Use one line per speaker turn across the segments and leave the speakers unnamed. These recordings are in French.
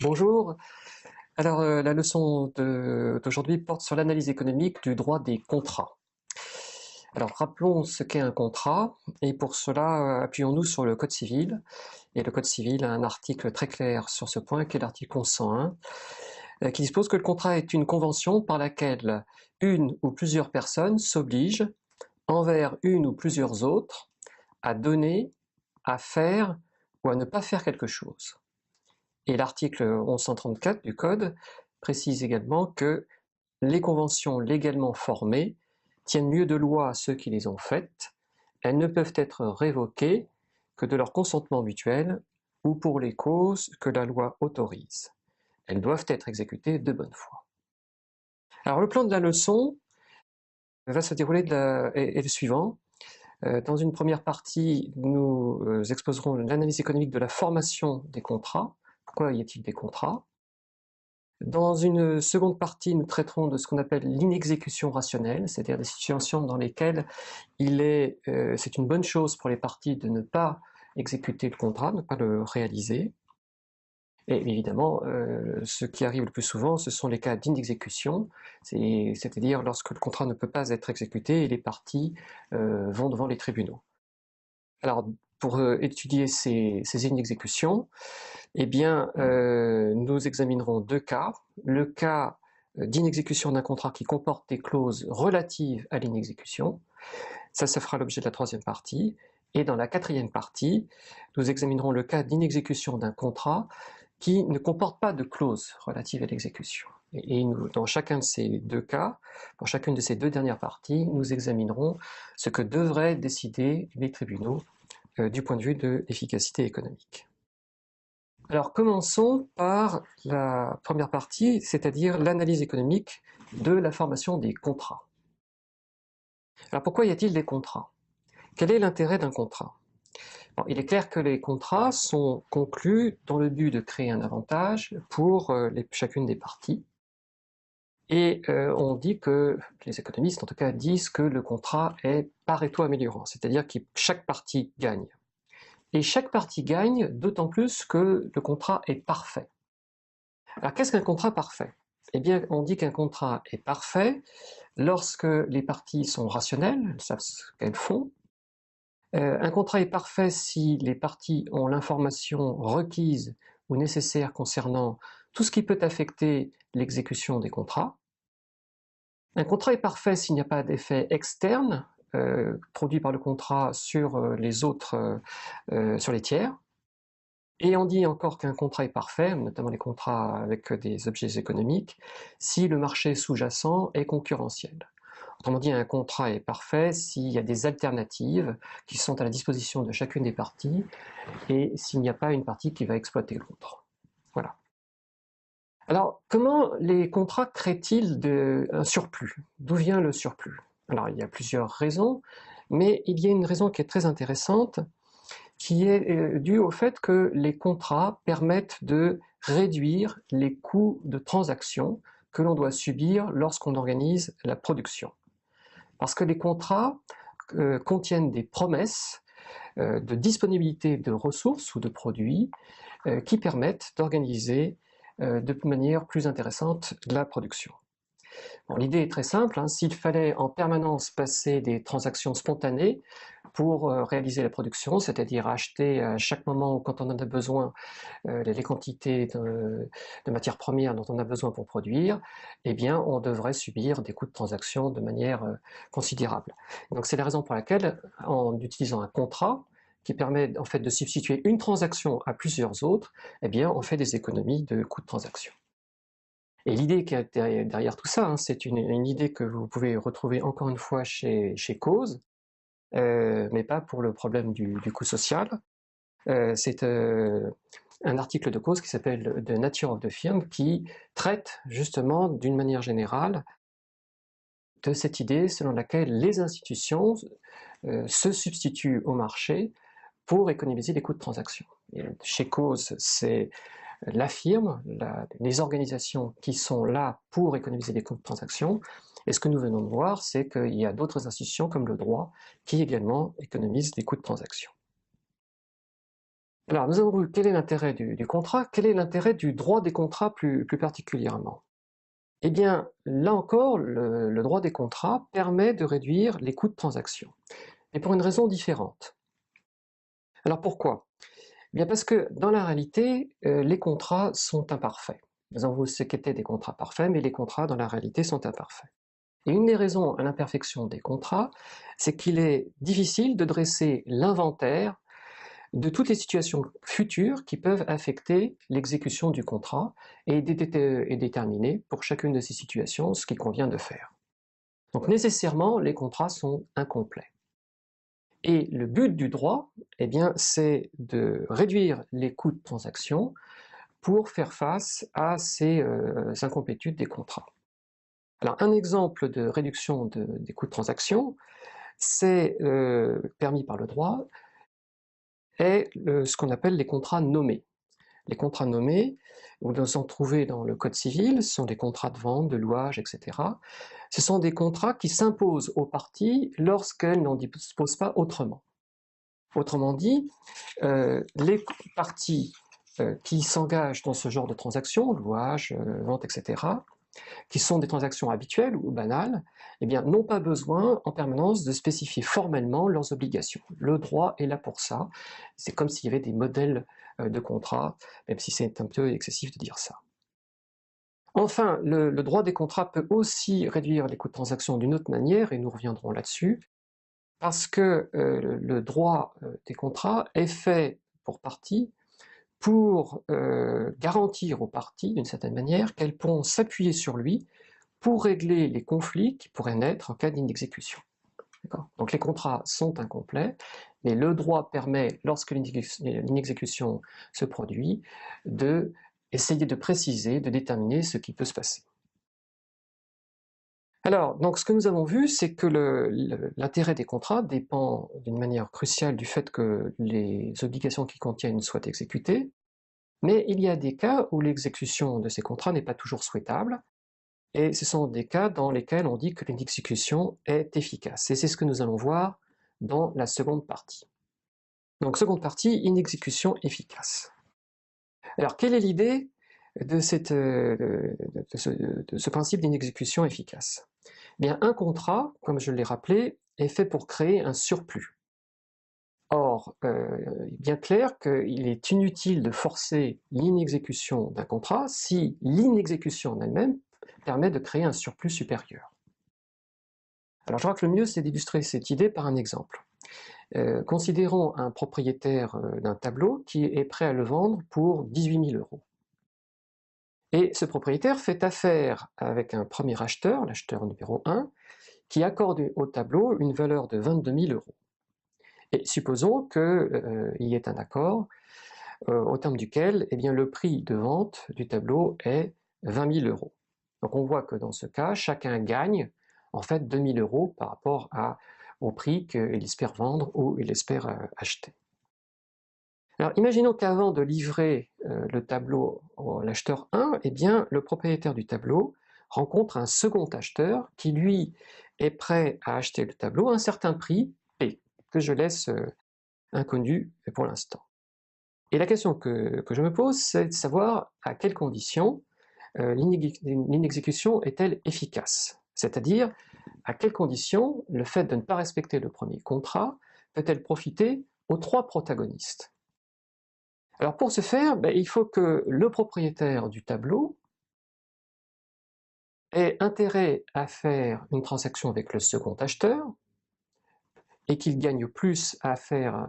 Bonjour. Alors, la leçon d'aujourd'hui porte sur l'analyse économique du droit des contrats. Alors, rappelons ce qu'est un contrat, et pour cela, appuyons-nous sur le Code civil. Et le Code civil a un article très clair sur ce point, qui est l'article 1101, qui dispose que le contrat est une convention par laquelle une ou plusieurs personnes s'obligent, envers une ou plusieurs autres, à donner, à faire ou à ne pas faire quelque chose. Et l'article 1134 du Code précise également que les conventions légalement formées tiennent lieu de loi à ceux qui les ont faites. Elles ne peuvent être révoquées que de leur consentement mutuel ou pour les causes que la loi autorise. Elles doivent être exécutées de bonne foi. Alors le plan de la leçon va se dérouler est le suivant. Dans une première partie, nous exposerons l'analyse économique de la formation des contrats. Pourquoi y a-t-il des contrats? Dans une seconde partie, nous traiterons de ce qu'on appelle l'inexécution rationnelle, c'est-à-dire des situations dans lesquelles c'est une bonne chose pour les parties de ne pas exécuter le contrat, ne pas le réaliser. Et évidemment, ce qui arrive le plus souvent, ce sont les cas d'inexécution, c'est-à-dire lorsque le contrat ne peut pas être exécuté et les parties vont devant les tribunaux. Alors, pour étudier ces inexécutions, eh bien, nous examinerons deux cas. Le cas d'inexécution d'un contrat qui comporte des clauses relatives à l'inexécution. Ça fera l'objet de la troisième partie. Et dans la quatrième partie, nous examinerons le cas d'inexécution d'un contrat qui ne comporte pas de clauses relatives à l'exécution. Et dans chacun de ces deux cas, pour chacune de ces deux dernières parties, nous examinerons ce que devraient décider les tribunaux du point de vue de l'efficacité économique. Alors commençons par la première partie, c'est-à-dire l'analyse économique de la formation des contrats. Alors pourquoi y a-t-il des contrats? Quel est l'intérêt d'un contrat? Bon, il est clair que les contrats sont conclus dans le but de créer un avantage pour chacune des parties. Et on dit que, les économistes en tout cas disent que le contrat est Pareto améliorant, c'est-à-dire que chaque partie gagne. Et chaque partie gagne, d'autant plus que le contrat est parfait. Alors qu'est-ce qu'un contrat parfait? Eh bien, on dit qu'un contrat est parfait lorsque les parties sont rationnelles, elles savent ce qu'elles font. Un contrat est parfait si les parties ont l'information requise ou nécessaire concernant tout ce qui peut affecter l'exécution des contrats. Un contrat est parfait s'il n'y a pas d'effet externe produit par le contrat sur les autres, sur les tiers. Et on dit encore qu'un contrat est parfait, notamment les contrats avec des objets économiques, si le marché sous-jacent est concurrentiel. Autrement dit, un contrat est parfait s'il y a des alternatives qui sont à la disposition de chacune des parties et s'il n'y a pas une partie qui va exploiter l'autre. Voilà. Alors, comment les contrats créent-ils un surplus? D'où vient le surplus? Alors, il y a plusieurs raisons, mais il y a une raison qui est très intéressante, qui est due au fait que les contrats permettent de réduire les coûts de transaction que l'on doit subir lorsqu'on organise la production. Parce que les contrats contiennent des promesses de disponibilité de ressources ou de produits qui permettent d'organiser de manière plus intéressante la production. Bon, l'idée est très simple, hein. S'il fallait en permanence passer des transactions spontanées pour réaliser la production, c'est-à-dire acheter à chaque moment où quand on en a besoin les quantités de matières premières dont on a besoin pour produire, eh bien on devrait subir des coûts de transaction de manière considérable. Donc c'est la raison pour laquelle, en utilisant un contrat, qui permet en fait de substituer une transaction à plusieurs autres, eh bien on fait des économies de coûts de transaction. Et l'idée qui est derrière tout ça, hein, c'est une idée que vous pouvez retrouver encore une fois chez Coase, mais pas pour le problème du coût social. C'est un article de Coase qui s'appelle The Nature of the Firm, qui traite justement d'une manière générale de cette idée selon laquelle les institutions se substituent au marché pour économiser les coûts de transaction. Et chez Coase, c'est la firme, les organisations qui sont là pour économiser les coûts de transaction. Et ce que nous venons de voir, c'est qu'il y a d'autres institutions comme le droit qui également économisent des coûts de transaction. Alors, nous avons vu quel est l'intérêt du contrat, quel est l'intérêt du droit des contrats plus particulièrement. Eh bien, là encore, le droit des contrats permet de réduire les coûts de transaction, mais pour une raison différente. Alors pourquoi? Eh bien parce que dans la réalité, les contrats sont imparfaits. Nous avons vu ce qu'étaient des contrats parfaits, mais les contrats dans la réalité sont imparfaits. Et une des raisons à l'imperfection des contrats, c'est qu'il est difficile de dresser l'inventaire de toutes les situations futures qui peuvent affecter l'exécution du contrat et déterminer pour chacune de ces situations ce qu'il convient de faire. Donc nécessairement, les contrats sont incomplets. Et le but du droit, eh bien, c'est de réduire les coûts de transaction pour faire face à ces incomplétudes des contrats. Alors un exemple de réduction des coûts de transaction, c'est permis par le droit, est ce qu'on appelle les contrats nommés. Les contrats nommés, vous les en trouvez dans le Code civil, ce sont des contrats de vente, de louage, etc. Ce sont des contrats qui s'imposent aux parties lorsqu'elles n'en disposent pas autrement. Autrement dit, les parties qui s'engagent dans ce genre de transactions, louage, vente, etc., qui sont des transactions habituelles ou banales, eh bien, n'ont pas besoin en permanence de spécifier formellement leurs obligations. Le droit est là pour ça. C'est comme s'il y avait des modèles de contrat, même si c'est un peu excessif de dire ça. Enfin, le droit des contrats peut aussi réduire les coûts de transaction d'une autre manière, et nous reviendrons là-dessus, parce que le droit des contrats est fait pour partie pour garantir aux parties, d'une certaine manière, qu'elles pourront s'appuyer sur lui pour régler les conflits qui pourraient naître en cas d'inexécution. Donc les contrats sont incomplets, mais le droit permet, lorsque l'inexécution se produit, d'essayer de préciser, de déterminer ce qui peut se passer. Alors, donc ce que nous avons vu, c'est que l'intérêt des contrats dépend d'une manière cruciale du fait que les obligations qu'ils contiennent soient exécutées, mais il y a des cas où l'exécution de ces contrats n'est pas toujours souhaitable, et ce sont des cas dans lesquels on dit que l'exécution est efficace. Et c'est ce que nous allons voir dans la seconde partie. Donc seconde partie, inexécution efficace. Alors quelle est l'idée de ce principe d'inexécution efficace? Eh bien, un contrat, comme je l'ai rappelé, est fait pour créer un surplus. Or, il est bien clair qu'il est inutile de forcer l'inexécution d'un contrat si l'inexécution en elle-même permet de créer un surplus supérieur. Alors je crois que le mieux c'est d'illustrer cette idée par un exemple. Considérons un propriétaire d'un tableau qui est prêt à le vendre pour 18 000 euros. Et ce propriétaire fait affaire avec un premier acheteur, l'acheteur numéro 1, qui accorde au tableau une valeur de 22 000 euros. Et supposons qu'il y ait un accord au terme duquel eh bien, le prix de vente du tableau est 20 000 euros. Donc on voit que dans ce cas, chacun gagne en fait 2 000 euros par rapport au prix qu'il espère vendre ou il espère acheter. Alors imaginons qu'avant de livrer le tableau à l'acheteur 1, eh bien, le propriétaire du tableau rencontre un second acheteur qui lui est prêt à acheter le tableau à un certain prix P, que je laisse inconnu pour l'instant. Et la question que je me pose, c'est de savoir à quelles conditions l'inexécution est-elle efficace? C'est-à-dire, à quelles conditions le fait de ne pas respecter le premier contrat peut-elle profiter aux trois protagonistes? Alors pour ce faire, il faut que le propriétaire du tableau ait intérêt à faire une transaction avec le second acheteur, et qu'il gagne plus à faire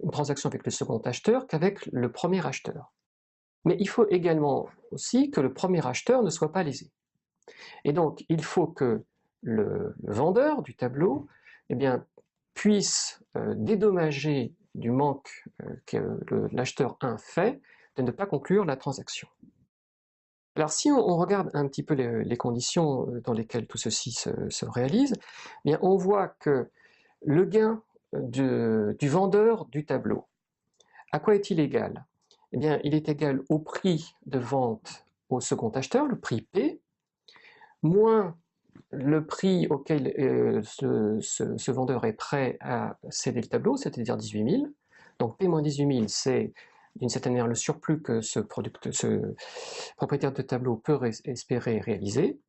une transaction avec le second acheteur qu'avec le premier acheteur. Mais il faut également aussi que le premier acheteur ne soit pas lésé. Et donc, il faut que le vendeur du tableau eh bien, puisse dédommager du manque que l'acheteur 1 fait de ne pas conclure la transaction. Alors si on regarde un petit peu les conditions dans lesquelles tout ceci se réalise, eh bien, on voit que le gain du vendeur du tableau, à quoi est-il égal? Eh bien, il est égal au prix de vente au second acheteur, le prix P, moins le prix auquel ce vendeur est prêt à céder le tableau, c'est-à-dire 18 000, Donc P-18 000, c'est d'une certaine manière le surplus que ce propriétaire de tableau peut espérer réaliser.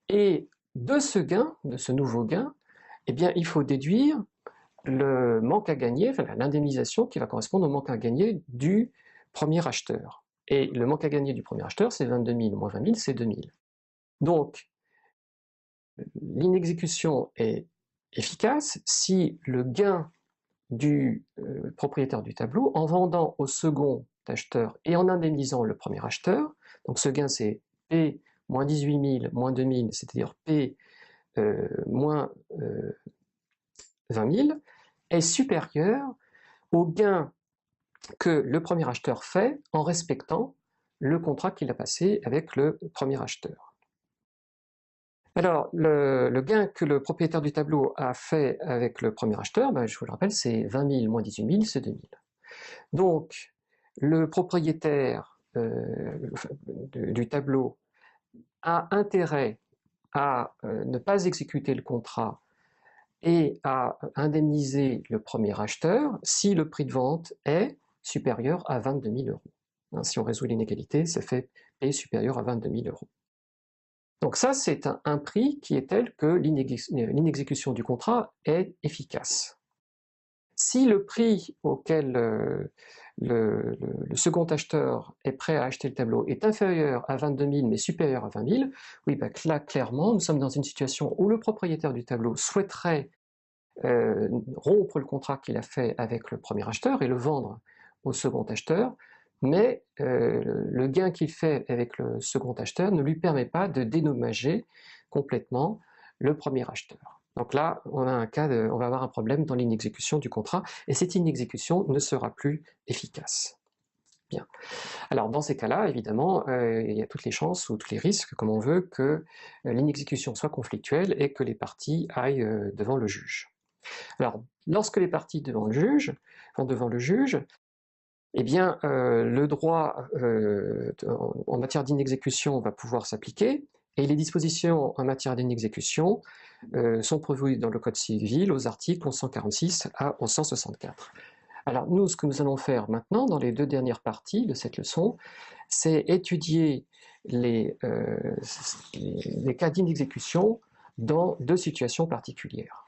Et de ce gain, de ce nouveau gain, eh bien, il faut déduire le manque à gagner, enfin, l'indemnisation qui va correspondre au manque à gagner du premier acheteur. Et le manque à gagner du premier acheteur, c'est 22 000 moins 20 000, c'est 2 000. Donc, l'inexécution est efficace si le gain du propriétaire du tableau, en vendant au second acheteur et en indemnisant le premier acheteur, donc ce gain c'est P moins 18 000 moins 2 000, c'est-à-dire P moins 20 000, est supérieur au gain que le premier acheteur fait en respectant le contrat qu'il a passé avec le premier acheteur. Alors, le gain que le propriétaire du tableau a fait avec le premier acheteur, ben, je vous le rappelle, c'est 20 000 moins 18 000, c'est 2 000. Donc, le propriétaire du tableau a intérêt à ne pas exécuter le contrat et à indemniser le premier acheteur si le prix de vente est supérieur à 22 000 euros. Hein, si on résout l'inégalité, ça fait P supérieur à 22 000 euros. Donc ça, c'est un prix qui est tel que l'inexécution du contrat est efficace. Si le prix auquel le second acheteur est prêt à acheter le tableau est inférieur à 22 000 mais supérieur à 20 000, oui, ben là, clairement, nous sommes dans une situation où le propriétaire du tableau souhaiterait rompre le contrat qu'il a fait avec le premier acheteur et le vendre au second acheteur, mais le gain qu'il fait avec le second acheteur ne lui permet pas de dédommager complètement le premier acheteur. Donc là, on va avoir un problème dans l'inexécution du contrat, et cette inexécution ne sera plus efficace. Bien. Alors dans ces cas-là, évidemment, il y a toutes les chances ou tous les risques, comme on veut, que l'inexécution soit conflictuelle et que les parties aillent devant le juge. Alors, lorsque les parties vont devant le juge, eh bien, le droit en matière d'inexécution va pouvoir s'appliquer, et les dispositions en matière d'inexécution sont prévues dans le Code civil aux articles 1146 à 1164. Alors nous, ce que nous allons faire maintenant, dans les deux dernières parties de cette leçon, c'est étudier les cas d'inexécution dans deux situations particulières.